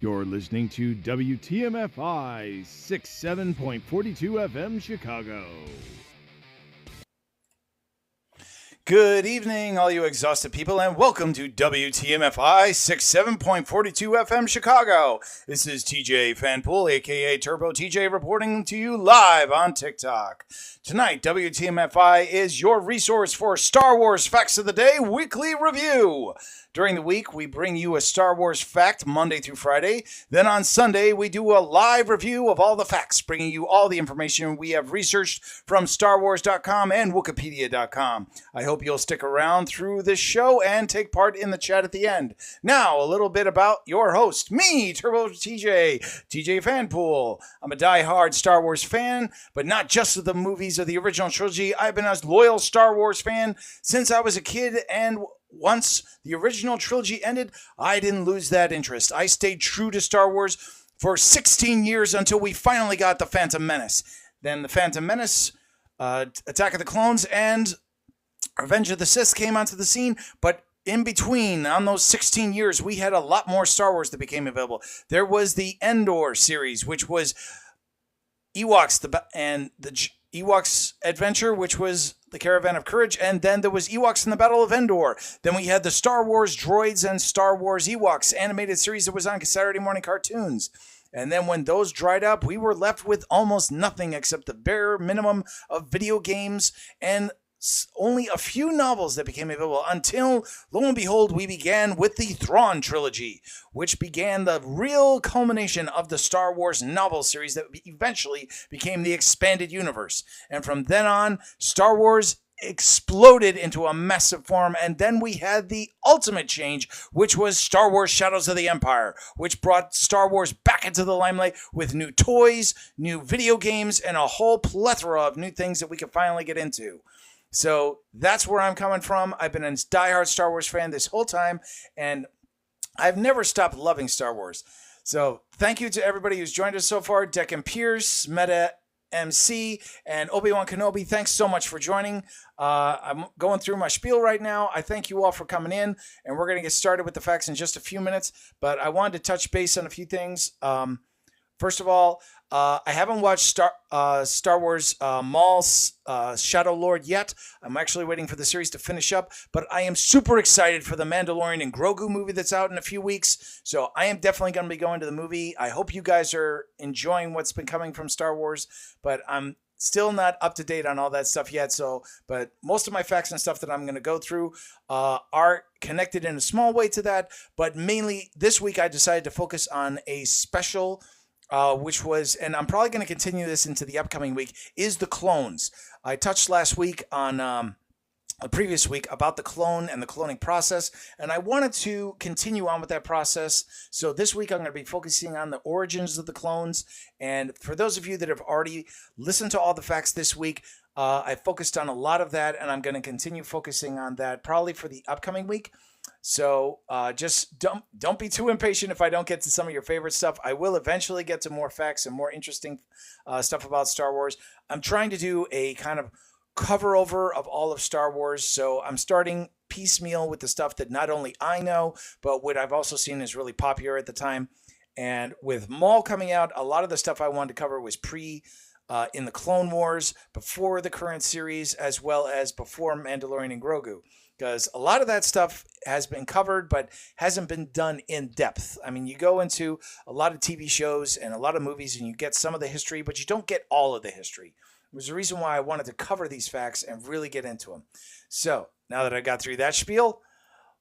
You're listening to WTMFI 67.42 FM Chicago. Good evening, all you exhausted people, and welcome to WTMFI 67.42 FM Chicago. This is TJ Fanpool, aka Turbo TJ, reporting to you live on TikTok. Tonight, WTMFI is your resource for Star Wars Facts of the Day weekly review. During the week, we bring you a Star Wars fact Monday through Friday. Then on Sunday, we do a live review of all the facts, bringing you all the information we have researched from StarWars.com and Wikipedia.com. I hope you'll stick around through this show and take part in the chat at the end. Now, a little bit about your host, me, Turbo TJ Fanpool. I'm a die-hard Star Wars fan, but not just of the movies of the original trilogy. I've been a loyal Star Wars fan since I was a kid, and once the original trilogy ended, I didn't lose that interest. I stayed true to Star Wars for 16 years until we finally got The Phantom Menace. Then The Phantom Menace, Attack of the Clones, and Revenge of the Sith came onto the scene, but in between, on those 16 years, we had a lot more Star Wars that became available. There was the Endor series, which was Ewoks, the Ewoks Adventure, which was the Caravan of Courage, and then there was Ewoks in the Battle of Endor. Then we had the Star Wars Droids and Star Wars Ewoks animated series that was on Saturday morning cartoons. And then when those dried up, we were left with almost nothing except the bare minimum of video games and only a few novels that became available until, lo and behold, we began with the Thrawn trilogy, which began the real culmination of the Star Wars novel series that eventually became the expanded universe. And from then on, Star Wars exploded into a massive form, and then we had the ultimate change, which was Star Wars Shadows of the Empire, which brought Star Wars back into the limelight with new toys, new video games, and a whole plethora of new things that we could finally get into. So that's where I'm coming from. I've been a diehard Star Wars fan this whole time, and I've never stopped loving Star Wars. So thank you to everybody who's joined us so far. Deccan Pierce, Meta MC, and Obi-Wan Kenobi, thanks so much for joining. I'm going through my spiel right now. I thank you all for coming in, and we're going to get started with the facts in just a few minutes, but I wanted to touch base on a few things. First of all, I haven't watched Star Wars Maul's Shadow Lord yet. I'm actually waiting for the series to finish up, but I am super excited for the Mandalorian and Grogu movie that's out in a few weeks. So I am definitely going to be going to the movie. I hope you guys are enjoying what's been coming from Star Wars, but I'm still not up to date on all that stuff yet. But most of my facts and stuff that I'm going to go through are connected in a small way to that. But mainly this week, I decided to focus on a special which was, and I'm probably going to continue this into the upcoming week, is the clones. I touched last week on the previous week about the clone and the cloning process, and I wanted to continue on with that process. So this week I'm going to be focusing on the origins of the clones. And for those of you that have already listened to all the facts this week, I focused on a lot of that, and I'm going to continue focusing on that probably for the upcoming week. So just don't be too impatient if I don't get to some of your favorite stuff. I will eventually get to more facts and more interesting stuff about Star Wars. I'm trying to do a kind of cover over of all of Star Wars. So I'm starting piecemeal with the stuff that not only I know, but what I've also seen is really popular at the time. And with Maul coming out, a lot of the stuff I wanted to cover was in the Clone Wars, before the current series, as well as before Mandalorian and Grogu. Because a lot of that stuff has been covered, but hasn't been done in depth. I mean, you go into a lot of TV shows and a lot of movies and you get some of the history, but you don't get all of the history. It was the reason why I wanted to cover these facts and really get into them. So now that I got through that spiel,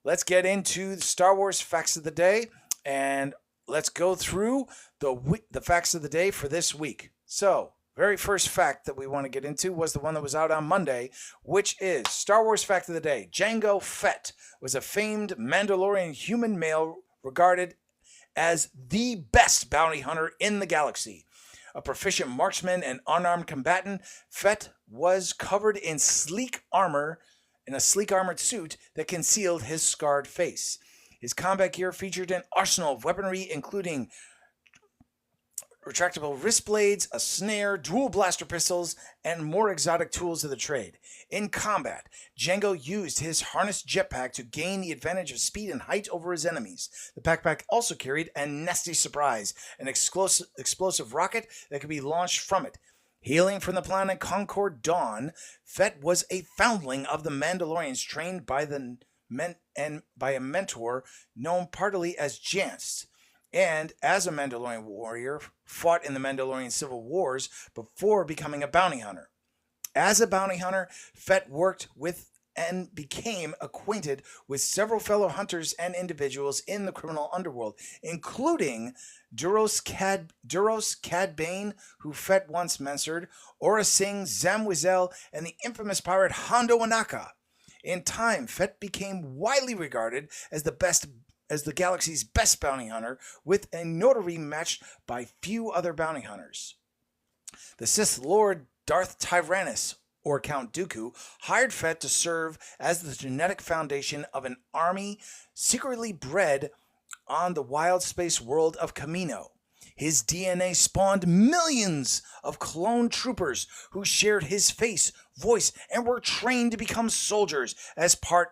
let's get into the Star Wars facts of the day, and let's go through the facts of the day for this week. So, very first fact that we want to get into was the one that was out on Monday, which is Star Wars fact of the day. Jango Fett was a famed Mandalorian human male regarded as the best bounty hunter in the galaxy. A proficient marksman and unarmed combatant, Fett was covered in a sleek armored suit that concealed his scarred face. His combat gear featured an arsenal of weaponry, including retractable wrist blades, a snare, dual blaster pistols, and more exotic tools of the trade. In combat, Django used his harnessed jetpack to gain the advantage of speed and height over his enemies. The backpack also carried a nasty surprise, an explosive rocket that could be launched from it. Hailing from the planet Concord Dawn, Fett was a foundling of the Mandalorians trained by by a mentor known partly as Janst, and as a Mandalorian warrior, fought in the Mandalorian Civil Wars before becoming a bounty hunter. As a bounty hunter, Fett worked with and became acquainted with several fellow hunters and individuals in the criminal underworld, including Duros Cad Bane, who Fett once mentored, Aura Singh, Zam Wesell, and the infamous pirate Hondo Anaka. In time, Fett became widely regarded as the galaxy's best bounty hunter, with a notoriety matched by few other bounty hunters. The Sith Lord Darth Tyrannus, or Count Dooku, hired Fett to serve as the genetic foundation of an army secretly bred on the wild space world of Kamino. His DNA spawned millions of clone troopers who shared his face, voice, and were trained to become soldiers. As part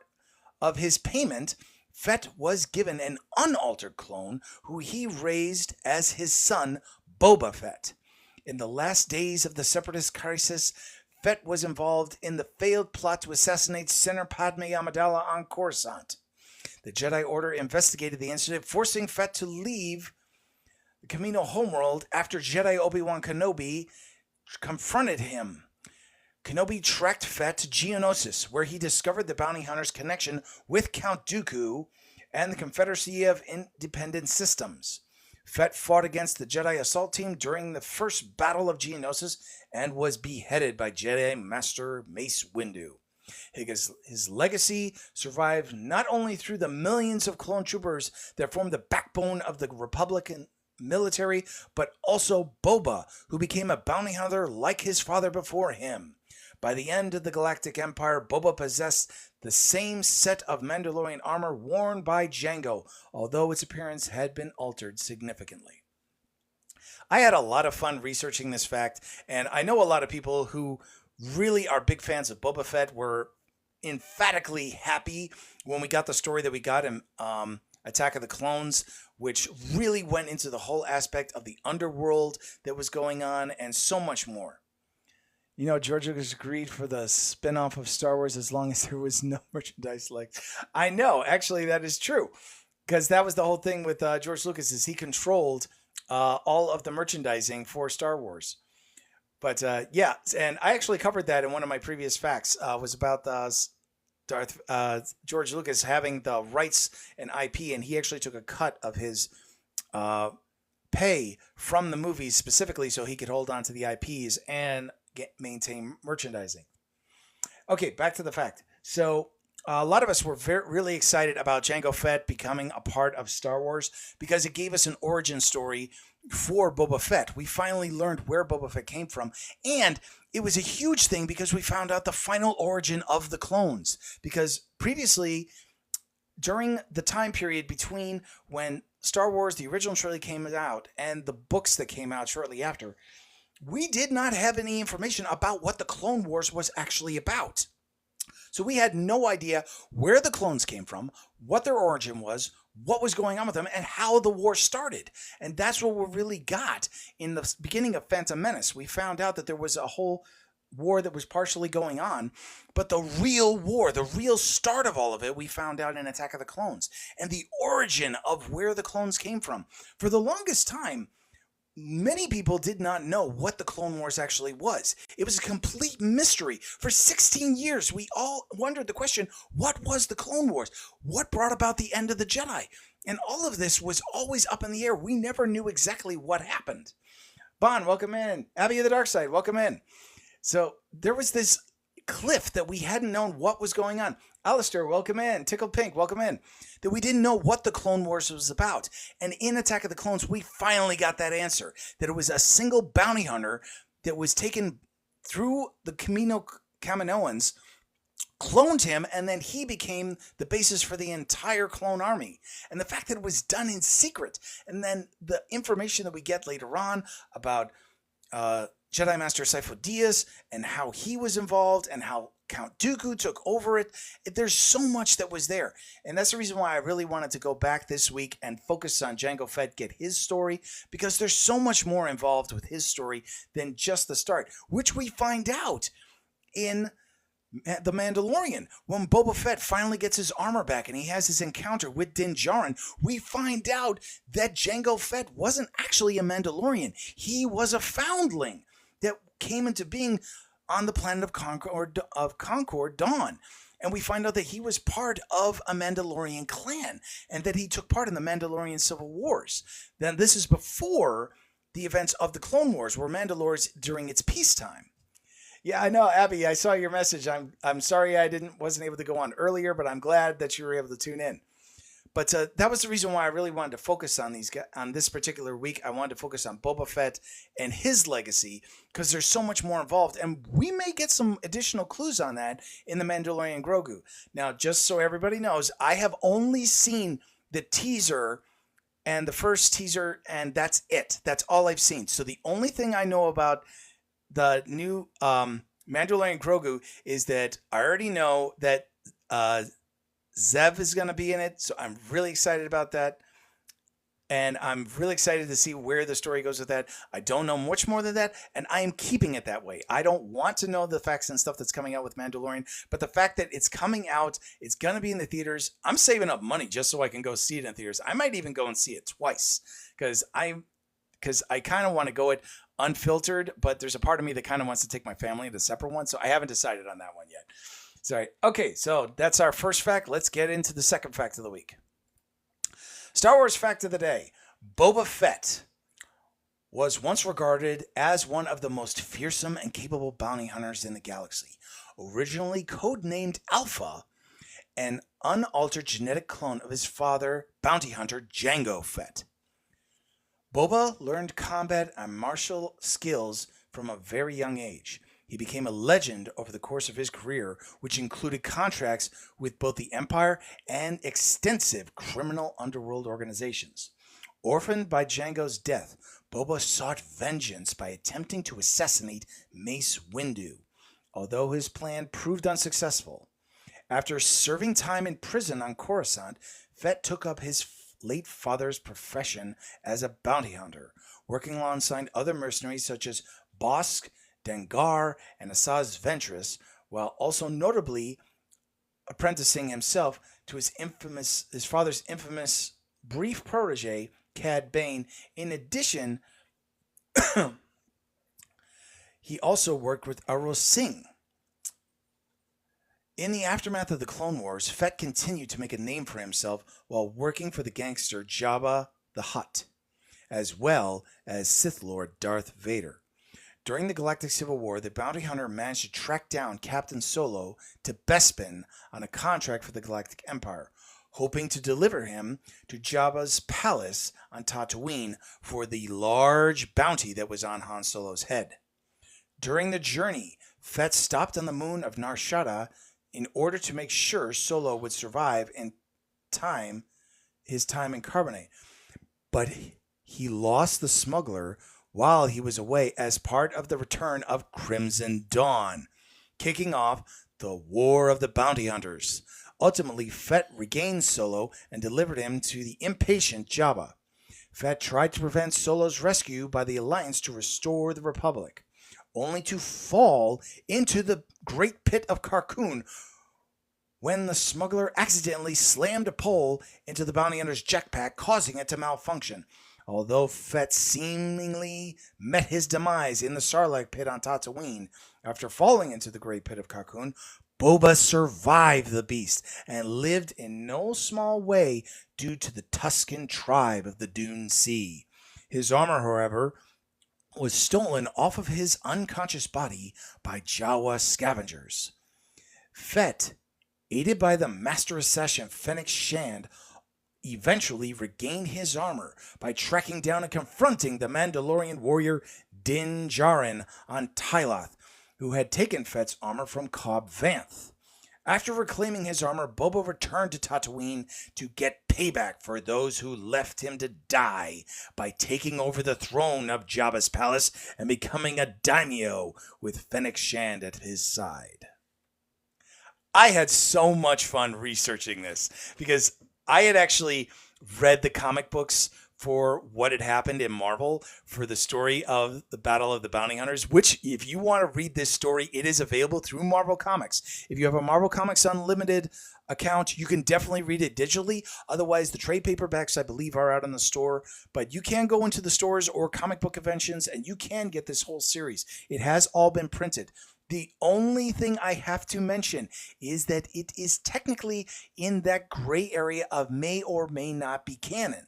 of his payment, Fett was given an unaltered clone who he raised as his son, Boba Fett. In the last days of the Separatist crisis, Fett was involved in the failed plot to assassinate Senator Padme Amidala on Coruscant. The Jedi Order investigated the incident, forcing Fett to leave the Kamino homeworld after Jedi Obi-Wan Kenobi confronted him. Kenobi tracked Fett to Geonosis, where he discovered the bounty hunter's connection with Count Dooku and the Confederacy of Independent Systems. Fett fought against the Jedi assault team during the first Battle of Geonosis and was beheaded by Jedi Master Mace Windu. His legacy survived not only through the millions of clone troopers that formed the backbone of the Republican military, but also Boba, who became a bounty hunter like his father before him. By the end of the Galactic Empire, Boba possessed the same set of Mandalorian armor worn by Django, although its appearance had been altered significantly. I had a lot of fun researching this fact, and I know a lot of people who really are big fans of Boba Fett were emphatically happy when we got the story that we got in Attack of the Clones, which really went into the whole aspect of the underworld that was going on and so much more. You know, George Lucas agreed for the spin-off of Star Wars as long as there was no merchandise leaked. I know, actually, that is true. Because that was the whole thing with George Lucas, is he controlled all of the merchandising for Star Wars. But yeah, and I actually covered that in one of my previous facts. Was about George Lucas having the rights and IP, and he actually took a cut of his pay from the movies specifically so he could hold on to the IPs and maintain merchandising. Okay, back to the fact. So a lot of us were really excited about Jango Fett becoming a part of Star Wars because it gave us an origin story for Boba Fett. We finally learned where Boba Fett came from, and it was a huge thing because we found out the final origin of the clones. Because previously, during the time period between when Star Wars, the original trilogy, came out and the books that came out shortly after, we did not have any information about what the Clone Wars was actually about. So we had no idea where the clones came from, what their origin was, what was going on with them, and how the war started. And that's what we really got in the beginning of Phantom Menace. We found out that there was a whole war that was partially going on, but the real war, the real start of all of it, we found out in Attack of the Clones, and the origin of where the clones came from. For the longest time, many people did not know what the Clone Wars actually was. It was a complete mystery. For 16 years, we all wondered the question, what was the Clone Wars? What brought about the end of the Jedi? And all of this was always up in the air. We never knew exactly what happened. Bon, welcome in. Abby of the Dark Side, welcome in. So there was this cliff that we hadn't known what was going on. Alistair, welcome in. Tickled Pink, welcome in. That we didn't know what the Clone Wars was about. And in Attack of the Clones, we finally got that answer. That it was a single bounty hunter that was taken through the Kaminoans cloned him, and then he became the basis for the entire clone army. And the fact that it was done in secret, and then the information that we get later on about Jedi Master Sifo Dyas and how he was involved and how Count Dooku took over it. There's so much that was there. And that's the reason why I really wanted to go back this week and focus on Jango Fett, get his story, because there's so much more involved with his story than just the start, which we find out in The Mandalorian. When Boba Fett finally gets his armor back and he has his encounter with Din Djarin, we find out that Jango Fett wasn't actually a Mandalorian. He was a foundling that came into being on the planet of Concord Dawn. And we find out that he was part of a Mandalorian clan and that he took part in the Mandalorian Civil Wars. Then this is before the events of the Clone Wars, were Mandalores during its peacetime. Yeah, I know, Abby. I saw your message. I'm sorry I wasn't able to go on earlier, but I'm glad that you were able to tune in. But that was the reason why I really wanted to focus on this particular week. I wanted to focus on Boba Fett and his legacy because there's so much more involved, and we may get some additional clues on that in The Mandalorian Grogu. Now, just so everybody knows, I have only seen the teaser and the first teaser, and that's it. That's all I've seen. So the only thing I know about the new Mandalorian Grogu is that I already know that Zev is going to be in it, so I'm really excited about that. And I'm really excited to see where the story goes with that. I don't know much more than that, and I am keeping it that way. I don't want to know the facts and stuff that's coming out with Mandalorian, but the fact that it's coming out, it's going to be in the theaters. I'm saving up money just so I can go see it in theaters. I might even go and see it twice because I kind of want to go it unfiltered, but there's a part of me that kind of wants to take my family to a separate one, so I haven't decided on that one yet. Sorry. Okay, so that's our first fact. Let's get into the second fact of the week. Star Wars fact of the day. Boba Fett was once regarded as one of the most fearsome and capable bounty hunters in the galaxy. Originally codenamed Alpha, an unaltered genetic clone of his father, bounty hunter Jango Fett. Boba learned combat and martial skills from a very young age. He became a legend over the course of his career, which included contracts with both the Empire and extensive criminal underworld organizations. Orphaned by Jango's death, Boba sought vengeance by attempting to assassinate Mace Windu, although his plan proved unsuccessful. After serving time in prison on Coruscant, Fett took up his late father's profession as a bounty hunter, working alongside other mercenaries such as Bossk, Dengar, and Asajj Ventress, while also notably apprenticing himself to his father's infamous brief protege, Cad Bane. In addition, he also worked with Aurra Sing. In the aftermath of the Clone Wars, Fett continued to make a name for himself while working for the gangster Jabba the Hutt, as well as Sith Lord Darth Vader. During the Galactic Civil War, the bounty hunter managed to track down Captain Solo to Bespin on a contract for the Galactic Empire, hoping to deliver him to Jabba's palace on Tatooine for the large bounty that was on Han Solo's head. During the journey, Fett stopped on the moon of Nar Shaddaa in order to make sure Solo would survive his time in Carbonite. But he lost the smuggler while he was away as part of the return of Crimson Dawn, kicking off the War of the Bounty Hunters. Ultimately, Fett regained Solo and delivered him to the impatient Jabba. Fett tried to prevent Solo's rescue by the Alliance to restore the Republic, only to fall into the Great Pit of Carkoon when the smuggler accidentally slammed a pole into the bounty hunter's jetpack, causing it to malfunction. Although Fett seemingly met his demise in the Sarlacc pit on Tatooine after falling into the Great Pit of Carkoon, Boba survived the beast and lived in no small way due to the Tusken tribe of the Dune Sea. His armor, however, was stolen off of his unconscious body by Jawa scavengers. Fett, aided by the master assassin Fennec Shand, eventually regained his armor by tracking down and confronting the Mandalorian warrior Din Djarin on Tyloth, who had taken Fett's armor from Cobb Vanth. After reclaiming his armor, Boba returned to Tatooine to get payback for those who left him to die by taking over the throne of Jabba's palace and becoming a daimyo with Fennec Shand at his side. I had so much fun researching this because I had actually read the comic books for what had happened in Marvel for the story of the Battle of the Bounty Hunters, which if you want to read this story, it is available through Marvel Comics. If you have a Marvel Comics Unlimited account, you can definitely read it digitally. Otherwise, the trade paperbacks, I believe, are out in the store. But you can go into the stores or comic book conventions and you can get this whole series. It has all been printed. The only thing I have to mention is that it is technically in that gray area of may or may not be canon.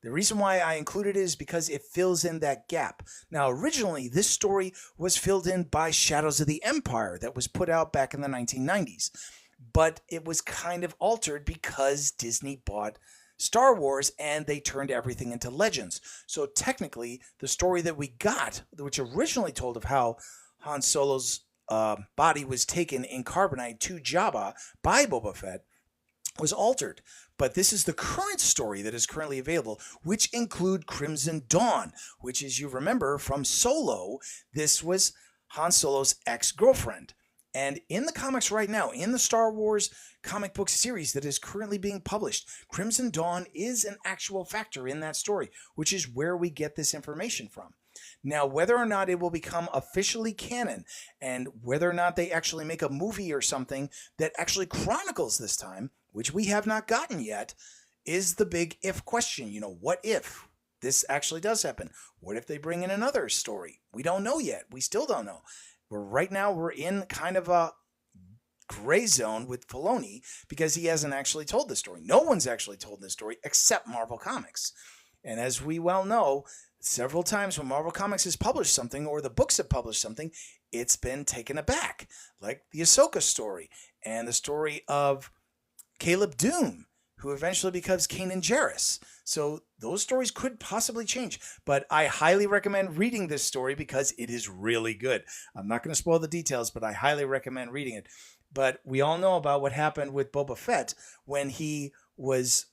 The reason why I included it is because it fills in that gap. Now, originally, this story was filled in by Shadows of the Empire that was put out back in the 1990s. But it was kind of altered because Disney bought Star Wars and they turned everything into Legends. So technically, the story that we got, which originally told of how Han Solo's body was taken in carbonite to Jabba by Boba Fett, was altered. But this is the current story that is currently available, which include Crimson Dawn, which, as you remember from Solo, this was Han Solo's ex-girlfriend. And in the comics right now, in the Star Wars comic book series that is currently being published, Crimson Dawn is an actual factor in that story, which is where we get this information from. Now, whether or not it will become officially canon and whether or not they actually make a movie or something that actually chronicles this time, which we have not gotten yet, is the big if question. You know, what if this actually does happen? What if they bring in another story? We don't know yet. We still don't know. Right now we're in kind of a gray zone with Filoni because he hasn't actually told the story. No one's actually told this story except Marvel Comics. And as we well know, several times when Marvel Comics has published something or the books have published something, it's been taken aback, like the Ahsoka story and the story of Caleb Doom, who eventually becomes Kanan Jarrus. So those stories could possibly change, but I highly recommend reading this story because it is really good. I'm not going to spoil the details, but I highly recommend reading it. But we all know about what happened with Boba Fett when he was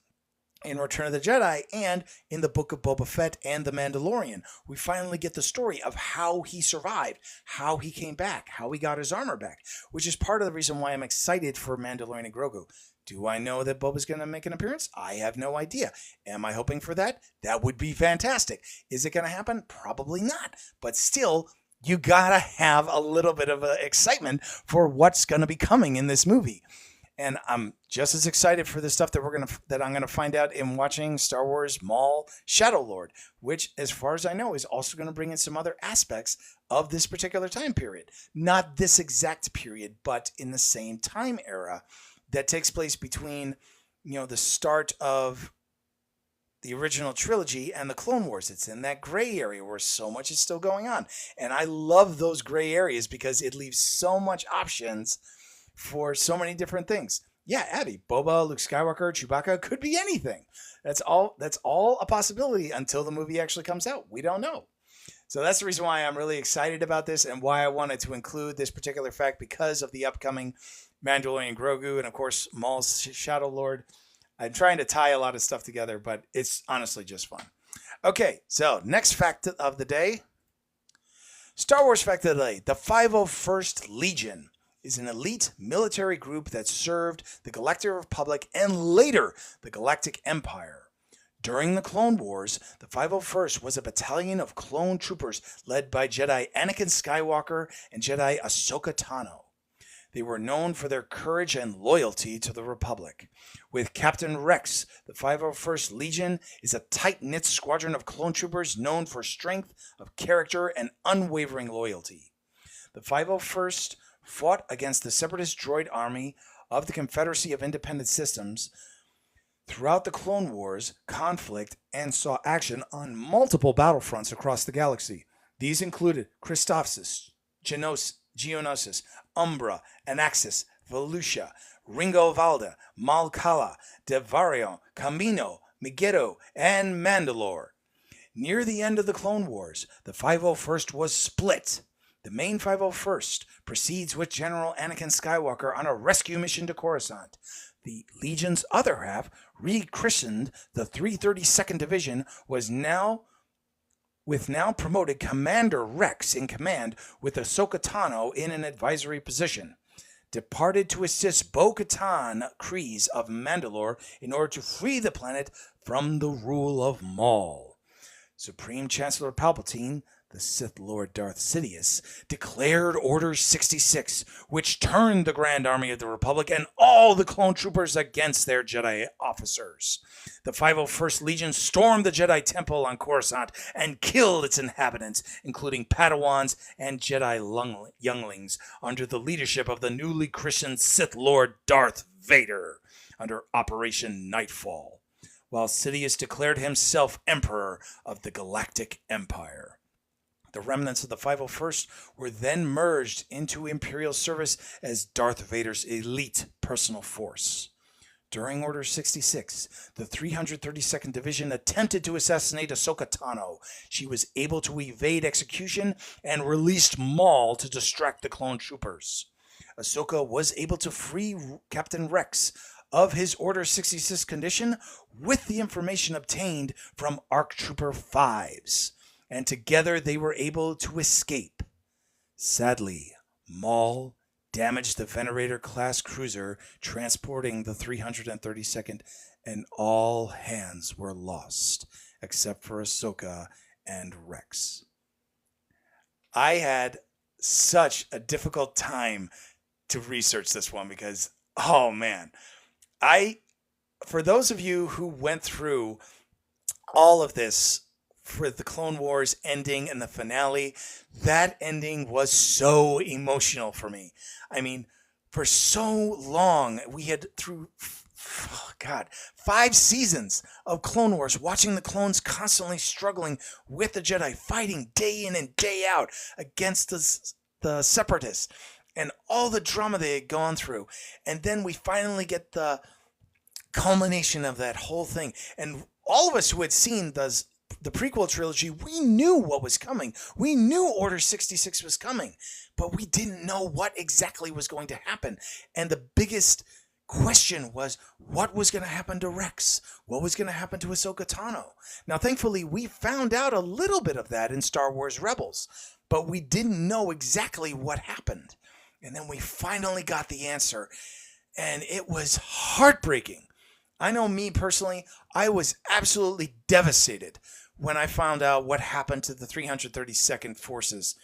in Return of the Jedi and in the Book of Boba Fett and The Mandalorian. We finally get the story of how he survived, how he came back, how he got his armor back, which is part of the reason why I'm excited for Mandalorian and Grogu. Do I know that Boba's going to make an appearance? I have no idea. Am I hoping for that? That would be fantastic. Is it going to happen? Probably not. But still, you got to have a little bit of excitement for what's going to be coming in this movie. And I'm just as excited for the stuff that I'm gonna find out in watching Star Wars Maul Shadow Lord, which, as far as I know, is also going to bring in some other aspects of this particular time period. Not this exact period, but in the same time era that takes place between, the start of the original trilogy and the Clone Wars. It's in that gray area where so much is still going on. And I love those gray areas because it leaves so much options for so many different things. Yeah, Abby, Boba, Luke Skywalker, Chewbacca, could be anything. That's all a possibility until the movie actually comes out. We don't know. So that's the reason why I'm really excited about this and why I wanted to include this particular fact because of the upcoming Mandalorian Grogu and, of course, Maul's Shadow Lord. I'm trying to tie a lot of stuff together, but it's honestly just fun. Okay, so next fact of the day. Star Wars fact of the day. The 501st Legion is an elite military group that served the Galactic Republic and later the Galactic Empire. During the Clone Wars, the 501st was a battalion of clone troopers led by Jedi Anakin Skywalker and Jedi Ahsoka Tano. They were known for their courage and loyalty to the Republic. With Captain Rex, the 501st Legion is a tight-knit squadron of clone troopers known for strength of character and unwavering loyalty. The 501st fought against the Separatist droid army of the Confederacy of Independent Systems throughout the Clone Wars conflict and saw action on multiple battlefronts across the galaxy. These included Christophsis, Geonosis, Umbra, Anaxis, Volusia, Ringo Valda, Malkala, Devarion, Camino, Megiddo, and Mandalore. Near the end of the Clone Wars, the 501st was split. The main 501st proceeds with General Anakin Skywalker on a rescue mission to Coruscant. The Legion's other half, rechristened the 332nd Division, with now promoted Commander Rex in command with Ahsoka Tano in an advisory position, departed to assist Bo-Katan Kryze of Mandalore in order to free the planet from the rule of Maul. Supreme Chancellor Palpatine, the Sith Lord Darth Sidious, declared Order 66, which turned the Grand Army of the Republic and all the clone troopers against their Jedi officers. The 501st Legion stormed the Jedi Temple on Coruscant and killed its inhabitants, including Padawans and Jedi younglings, under the leadership of the newly christened Sith Lord Darth Vader, under Operation Nightfall, while Sidious declared himself Emperor of the Galactic Empire. The remnants of the 501st were then merged into Imperial service as Darth Vader's elite personal force. During Order 66, the 332nd Division attempted to assassinate Ahsoka Tano. She was able to evade execution and released Maul to distract the clone troopers. Ahsoka was able to free Captain Rex of his Order 66 condition with the information obtained from ARC Trooper 5s. And together they were able to escape. Sadly, Maul damaged the Venerator-class cruiser transporting the 332nd, and all hands were lost, except for Ahsoka and Rex. I had such a difficult time to research this one because, oh man, for those of you who went through all of this for the Clone Wars ending and the finale, that ending was so emotional for me. I mean, for so long, we had through 5 seasons of Clone Wars, watching the clones constantly struggling with the Jedi, fighting day in and day out against the Separatists, and all the drama they had gone through. And then we finally get the culmination of that whole thing. And all of us who had seen the prequel trilogy, we knew what was coming. We knew Order 66 was coming, but we didn't know what exactly was going to happen. And the biggest question was, what was going to happen to Rex? What was going to happen to Ahsoka Tano? Now, thankfully, we found out a little bit of that in Star Wars Rebels, but we didn't know exactly what happened. And then we finally got the answer, and it was heartbreaking. I know me personally, I was absolutely devastated when I found out what happened to the 332nd Forces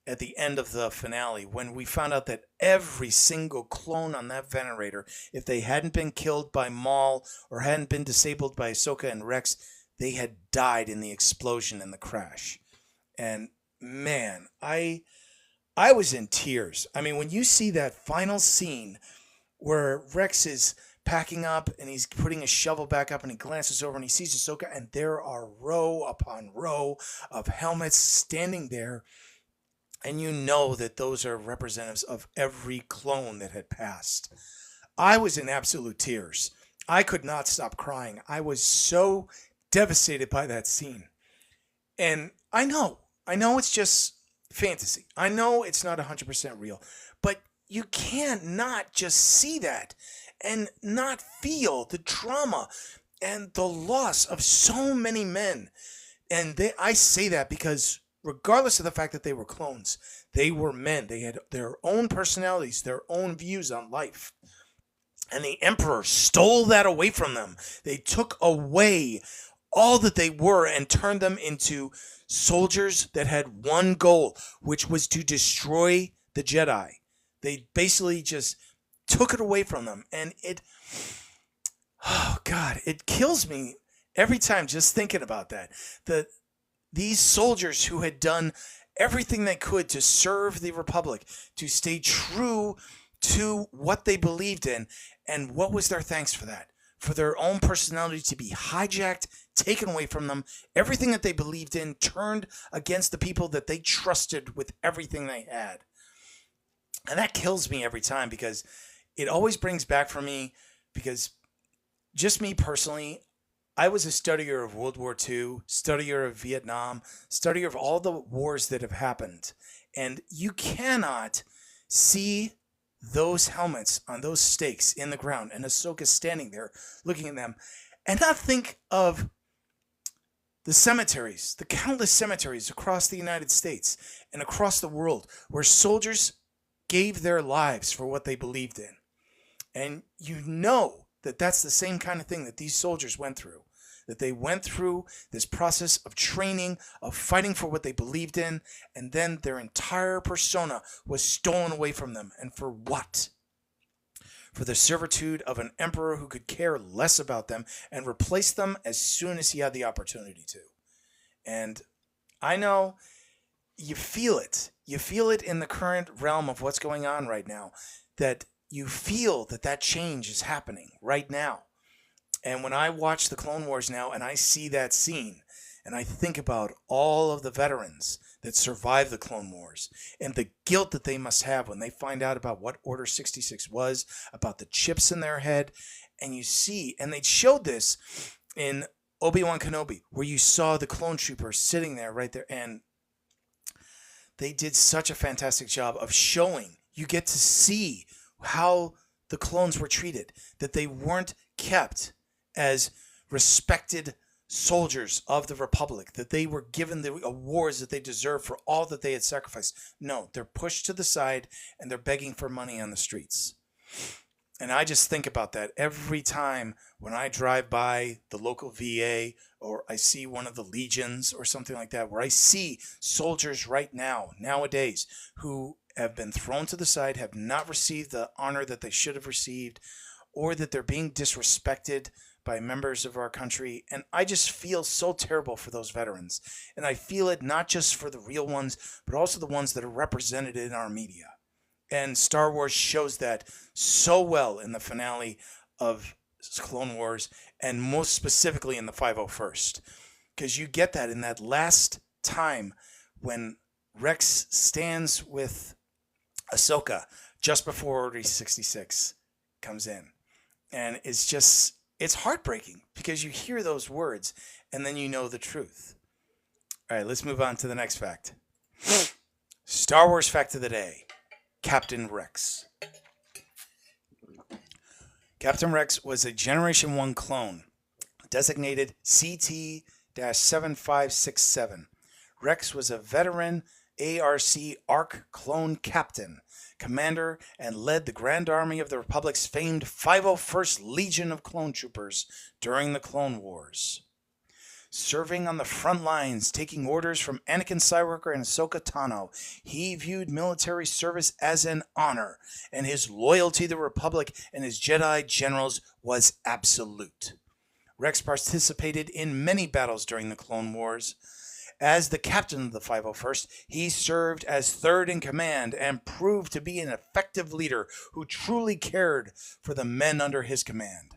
at the end of the finale, when we found out that every single clone on that Venerator, if they hadn't been killed by Maul or hadn't been disabled by Ahsoka and Rex, they had died in the explosion and the crash. And man, I was in tears. I mean, when you see that final scene where Rex is packing up and he's putting his shovel back up and he glances over and he sees Ahsoka, and there are row upon row of helmets standing there, and you know that those are representatives of every clone that had passed. I was in absolute tears. I could not stop crying. I was so devastated by that scene. And I know it's just fantasy. I know it's not 100% real, but you can't not just see that and not feel the trauma and the loss of so many men. And I say that because regardless of the fact that they were clones, they were men. They had their own personalities, their own views on life. And the Emperor stole that away from them. They took away all that they were and turned them into soldiers that had one goal, which was to destroy the Jedi. They basically just took it away from them, and it kills me every time just thinking about that. These soldiers who had done everything they could to serve the Republic, to stay true to what they believed in, and what was their thanks for that? For their own personality to be hijacked, taken away from them, everything that they believed in turned against the people that they trusted with everything they had. And that kills me every time, because it always brings back for me, because just me personally, I was a studier of World War II, studier of Vietnam, studier of all the wars that have happened. And you cannot see those helmets on those stakes in the ground and Ahsoka standing there looking at them and not think of the cemeteries, the countless cemeteries across the United States and across the world where soldiers gave their lives for what they believed in. And you know that that's the same kind of thing that these soldiers went through. That they went through this process of training, of fighting for what they believed in, and then their entire persona was stolen away from them. And for what? For the servitude of an emperor who could care less about them and replace them as soon as he had the opportunity to. And I know you feel it. You feel it in the current realm of what's going on right now, that you feel that change is happening right now. And when I watch the Clone Wars now and I see that scene and I think about all of the veterans that survived the Clone Wars and the guilt that they must have when they find out about what Order 66 was, about the chips in their head, and you see, and they showed this in Obi-Wan Kenobi, where you saw the clone troopers sitting there right there, and they did such a fantastic job of showing. You get to see how the clones were treated, that they weren't kept as respected soldiers of the Republic, that they were given the awards that they deserved for all that they had sacrificed. No, they're pushed to the side and they're begging for money on the streets. And I just think about that every time when I drive by the local VA or I see one of the legions or something like that, where I see soldiers right now, nowadays, who have been thrown to the side, have not received the honor that they should have received, or that they're being disrespected by members of our country. And I just feel so terrible for those veterans. And I feel it not just for the real ones, but also the ones that are represented in our media. And Star Wars shows that so well in the finale of Clone Wars, and most specifically in the 501st. Because you get that in that last time when Rex stands with Ahsoka just before Order 66 comes in. And it's heartbreaking because you hear those words and then you know the truth. All right, let's move on to the next fact. Star Wars fact of the day. Captain Rex. Captain Rex was a Generation 1 clone, designated CT-7567. Rex was a veteran ARC clone captain, commander, and led the Grand Army of the Republic's famed 501st Legion of Clone Troopers during the Clone Wars. Serving on the front lines, taking orders from Anakin Skywalker and Ahsoka Tano, he viewed military service as an honor, and his loyalty to the Republic and his Jedi generals was absolute. Rex participated in many battles during the Clone Wars. As the captain of the 501st, he served as third in command and proved to be an effective leader who truly cared for the men under his command.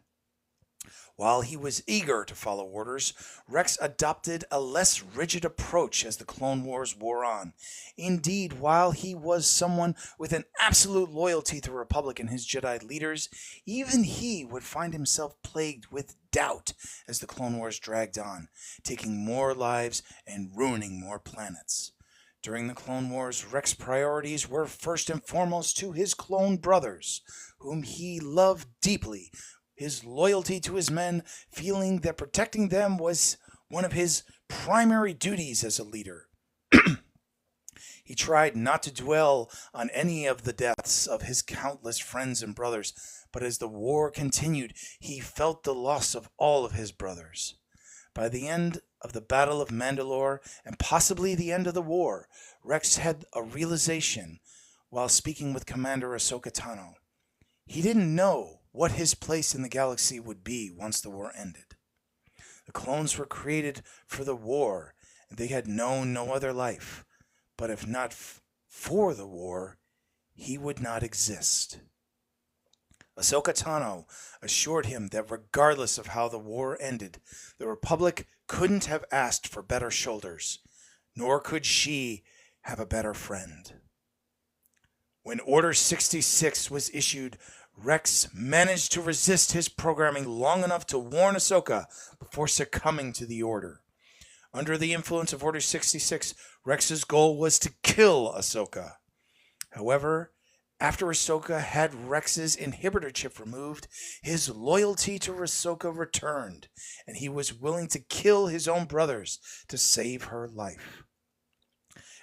While he was eager to follow orders, Rex adopted a less rigid approach as the Clone Wars wore on. Indeed, while he was someone with an absolute loyalty to the Republic and his Jedi leaders, even he would find himself plagued with doubt as the Clone Wars dragged on, taking more lives and ruining more planets. During the Clone Wars, Rex's priorities were first and foremost to his clone brothers, whom he loved deeply, his loyalty to his men, feeling that protecting them was one of his primary duties as a leader. He tried not to dwell on any of the deaths of his countless friends and brothers, but as the war continued, he felt the loss of all of his brothers. By the end of the Battle of Mandalore, and possibly the end of the war, Rex had a realization while speaking with Commander Ahsoka Tano. He didn't know what his place in the galaxy would be once the war ended. The clones were created for the war, and they had known no other life. But if not for the war, he would not exist. Ahsoka Tano assured him that regardless of how the war ended, the Republic couldn't have asked for better shoulders, nor could she have a better friend. When Order 66 was issued, Rex managed to resist his programming long enough to warn Ahsoka before succumbing to the order. Under the influence of Order 66, Rex's goal was to kill Ahsoka. However, after Ahsoka had Rex's inhibitor chip removed, his loyalty to Ahsoka returned, and he was willing to kill his own brothers to save her life.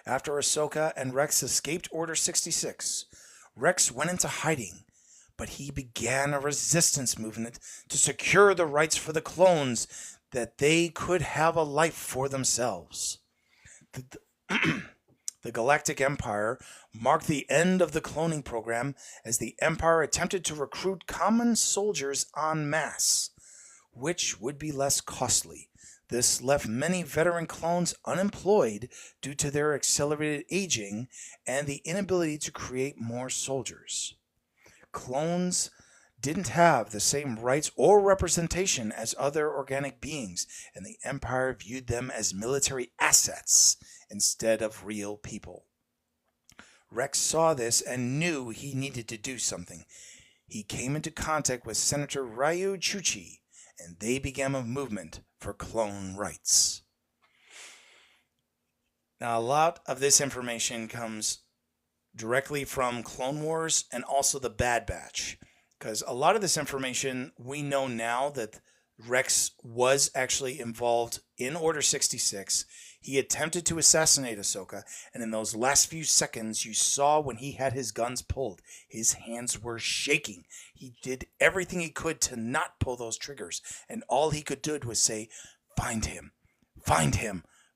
After Ahsoka and Rex escaped Order 66, Rex went into hiding, but he began a resistance movement to secure the rights for the clones that they could have a life for themselves. The Galactic Empire marked the end of the cloning program as the Empire attempted to recruit common soldiers en masse, which would be less costly. This left many veteran clones unemployed due to their accelerated aging and the inability to create more soldiers. Clones didn't have the same rights or representation as other organic beings, and the Empire viewed them as military assets instead of real people. Rex saw this and knew he needed to do something. He came into contact with Senator Ryu Chuchi, and they began a movement for clone rights. Now, a lot of this information comes directly from Clone Wars and also the Bad Batch, because a lot of this information we know now that Rex was actually involved in Order 66. He attempted to assassinate Ahsoka, and in those last few seconds you saw when he had his guns pulled, his hands were shaking. He did everything he could to not pull those triggers, and all he could do was say, "Find him,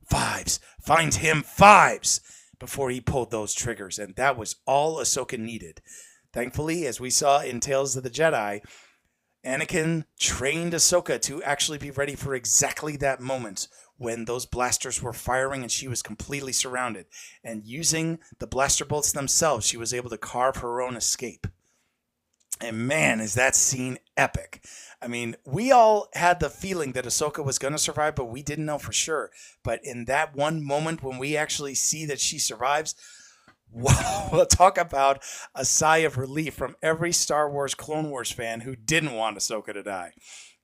Fives, find him, Fives," before he pulled those triggers, and that was all Ahsoka needed. Thankfully, as we saw in Tales of the Jedi, Anakin trained Ahsoka to actually be ready for exactly that moment when those blasters were firing and she was completely surrounded. And using the blaster bolts themselves, she was able to carve her own escape. And man, is that scene epic. I mean, we all had the feeling that Ahsoka was going to survive, but we didn't know for sure. But in that one moment when we actually see that she survives, wow, we'll talk about a sigh of relief from every Star Wars Clone Wars fan who didn't want Ahsoka to die.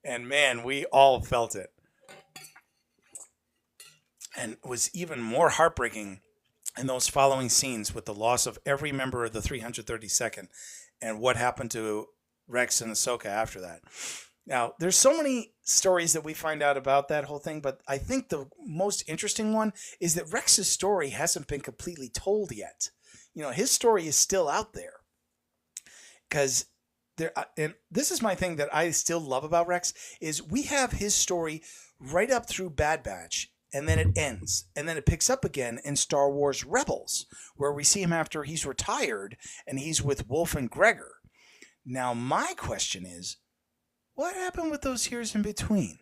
And man, we all felt it. And it was even more heartbreaking in those following scenes with the loss of every member of the 332nd and what happened to Rex and Ahsoka after that. Now, there's so many stories that we find out about that whole thing, but I think the most interesting one is that Rex's story hasn't been completely told yet. You know, his story is still out there. Because there, and this is my thing that I still love about Rex, is we have his story right up through Bad Batch, and then it ends. And then it picks up again in Star Wars Rebels, where we see him after he's retired, and he's with Wolf and Gregor. Now, my question is, what happened with those years in between?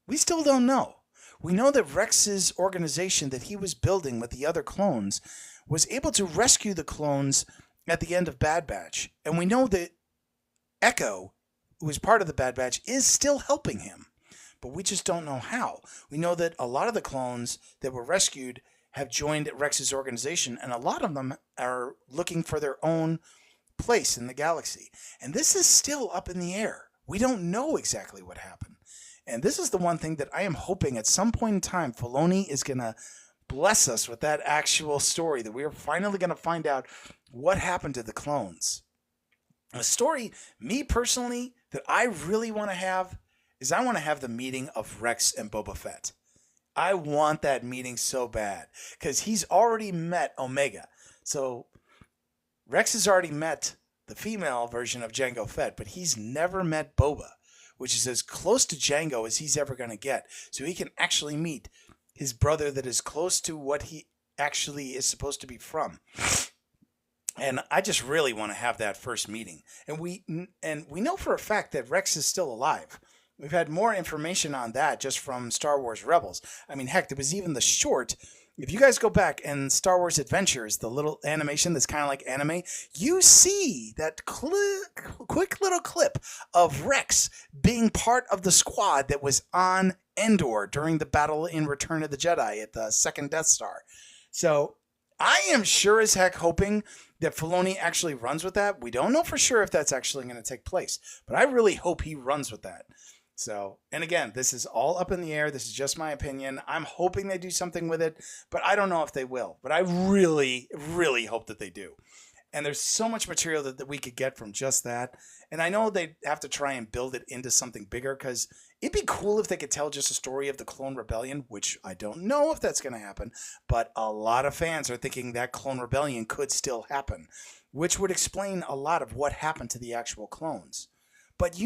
We still don't know. We know that Rex's organization that he was building with the other clones was able to rescue the clones at the end of Bad Batch. And we know that Echo, who is part of the Bad Batch, is still helping him. But we just don't know how. We know that a lot of the clones that were rescued have joined Rex's organization, and a lot of them are looking for their own place in the galaxy. And this is still up in the air. We don't know exactly what happened. And this is the one thing that I am hoping at some point in time Filoni is going to bless us with that actual story, that we are finally going to find out what happened to the clones. A story, me personally, that I really want to have is I want to have the meeting of Rex and Boba Fett. I want that meeting so bad because he's already met Omega. So Rex has already met the female version of Jango Fett, but he's never met Boba, which is as close to Jango as he's ever going to get. So he can actually meet his brother that is close to what he actually is supposed to be from. And I just really want to have that first meeting. And we know for a fact that Rex is still alive. We've had more information on that just from Star Wars Rebels. I mean, heck, there was even the short. If you guys go back in Star Wars Adventures, the little animation that's kind of like anime, you see that quick little clip of Rex being part of the squad that was on Endor during the battle in Return of the Jedi at the second Death Star. So I am sure as heck hoping that Filoni actually runs with that. We don't know for sure if that's actually going to take place, but I really hope he runs with that. So, and again, this is all up in the air. This is just my opinion. I'm hoping they do something with it, but I don't know if they will. But I really, really hope that they do. And there's so much material that we could get from just that. And I know they'd have to try and build it into something bigger because it'd be cool if they could tell just a story of the Clone Rebellion, which I don't know if that's going to happen. But a lot of fans are thinking that Clone Rebellion could still happen, which would explain a lot of what happened to the actual clones. But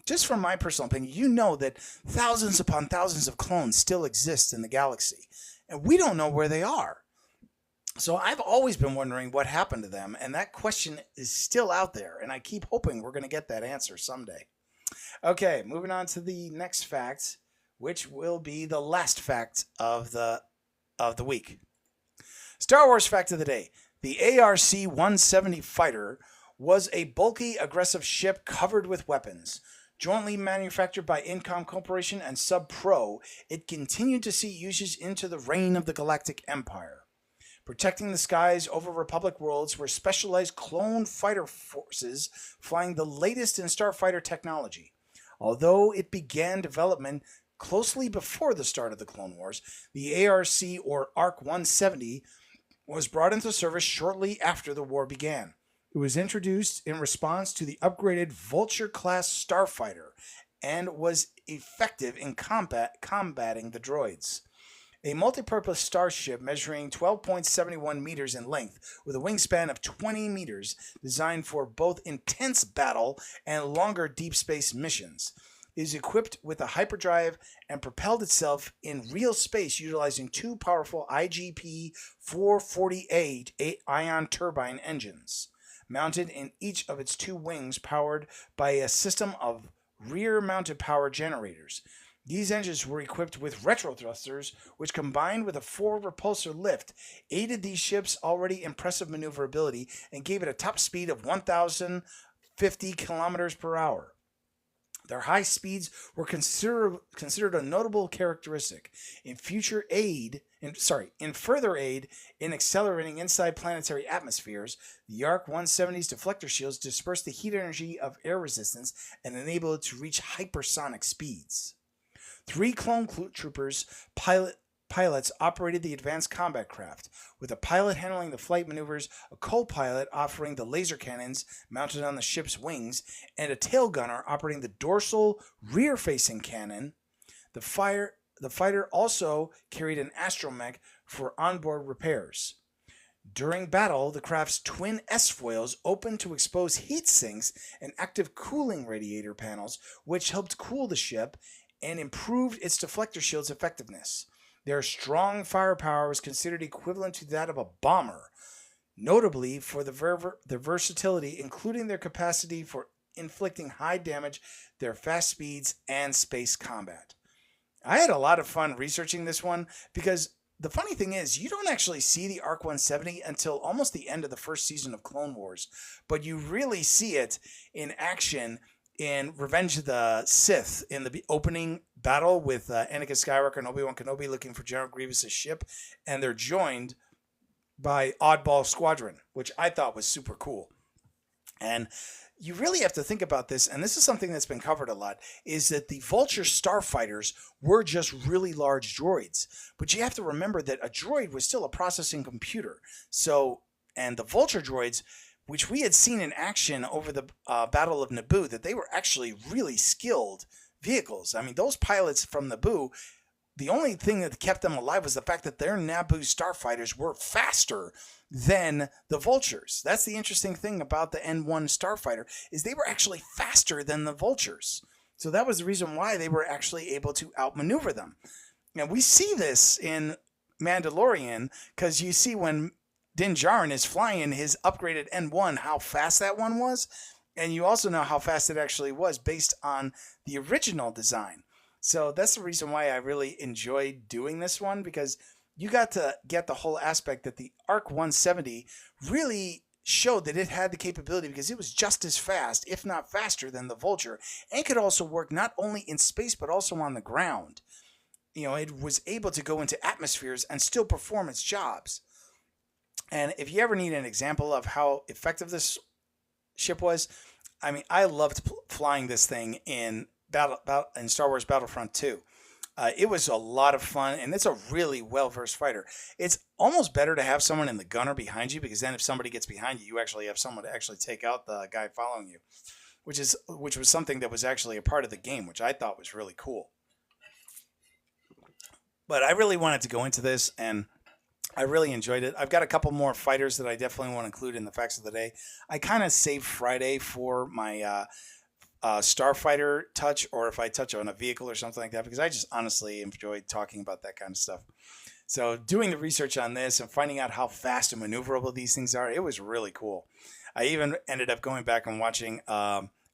just from my personal opinion, that thousands upon thousands of clones still exist in the galaxy. And we don't know where they are. So I've always been wondering what happened to them, and that question is still out there, and I keep hoping we're going to get that answer someday. Okay, moving on to the next fact, which will be the last fact of the week. Star Wars fact of the day. The ARC-170 fighter was a bulky, aggressive ship covered with weapons. Jointly manufactured by Incom Corporation and Sub Pro, it continued to see usage into the reign of the Galactic Empire. Protecting the skies over Republic worlds were specialized clone fighter forces flying the latest in starfighter technology. Although it began development closely before the start of the Clone Wars, the ARC or ARC-170 was brought into service shortly after the war began. It was introduced in response to the upgraded Vulture-class starfighter and was effective in combating the droids. A multi-purpose starship measuring 12.71 meters in length with a wingspan of 20 meters, designed for both intense battle and longer deep space missions, is equipped with a hyperdrive and propelled itself in real space utilizing two powerful IGP-448 ion turbine engines, mounted in each of its two wings, powered by a system of rear-mounted power generators. These engines were equipped with retro thrusters, which combined with a forward repulsor lift, aided these ships' already impressive maneuverability and gave it a top speed of 1,050 kilometers per hour. Their high speeds were considered a notable characteristic. In further aid in accelerating inside planetary atmospheres, the ARC-170's deflector shields dispersed the heat energy of air resistance and enabled it to reach hypersonic speeds. 3 clone troopers pilots operated the advanced combat craft, with a pilot handling the flight maneuvers, a co-pilot offering the laser cannons mounted on the ship's wings, and a tail gunner operating the dorsal rear-facing cannon. The fighter also carried an astromech for onboard repairs. During battle, the craft's twin S-foils opened to expose heat sinks and active cooling radiator panels, which helped cool the ship and improved its deflector shield's effectiveness. Their strong firepower was considered equivalent to that of a bomber, notably for their versatility, including their capacity for inflicting high damage, their fast speeds, and space combat. I had a lot of fun researching this one because the funny thing is, you don't actually see the ARC-170 until almost the end of the first season of Clone Wars, but you really see it in action in Revenge of the Sith, in the opening battle with Anakin Skywalker and Obi-Wan Kenobi looking for General Grievous' ship, and they're joined by Oddball Squadron, which I thought was super cool. And you really have to think about this, and this is something that's been covered a lot, is that the Vulture starfighters were just really large droids. But you have to remember that a droid was still a processing computer. And the Vulture droids, which we had seen in action over the Battle of Naboo, that they were actually really skilled vehicles. I mean, those pilots from Naboo, the only thing that kept them alive was the fact that their Naboo starfighters were faster than the Vultures. That's the interesting thing about the N1 starfighter, is they were actually faster than the Vultures. So that was the reason why they were actually able to outmaneuver them. Now, we see this in Mandalorian, because you see when Din Djarin is flying his upgraded N1, how fast that one was. And you also know how fast it actually was based on the original design. So that's the reason why I really enjoyed doing this one, because you got to get the whole aspect that the ARC-170 really showed that it had the capability, because it was just as fast, if not faster, than the Vulture, and could also work not only in space but also on the ground. You know, it was able to go into atmospheres and still perform its jobs. And if you ever need an example of how effective this ship was, I mean, I loved flying this thing in in Star Wars Battlefront 2. It was a lot of fun, and it's a really well-versed fighter. It's almost better to have someone in the gunner behind you, because then if somebody gets behind you, you actually have someone to actually take out the guy following you, which was something that was actually a part of the game, which I thought was really cool. But I really wanted to go into this, and I really enjoyed it. I've got a couple more fighters that I definitely want to include in the facts of the day. I kind of saved Friday for my Starfighter touch, or if I touch on a vehicle or something like that, because I just honestly enjoyed talking about that kind of stuff. So doing the research on this and finding out how fast and maneuverable these things are, it was really cool. I even ended up going back and watching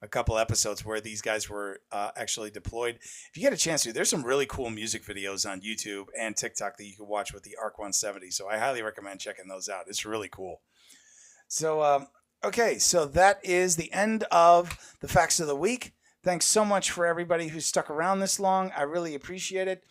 a couple episodes where these guys were actually deployed. If you get a chance to, there's some really cool music videos on YouTube and TikTok that you can watch with the ARC 170. So I highly recommend checking those out. It's really cool. So, okay, so that is the end of the facts of the week. Thanks so much for everybody who stuck around this long. I really appreciate it.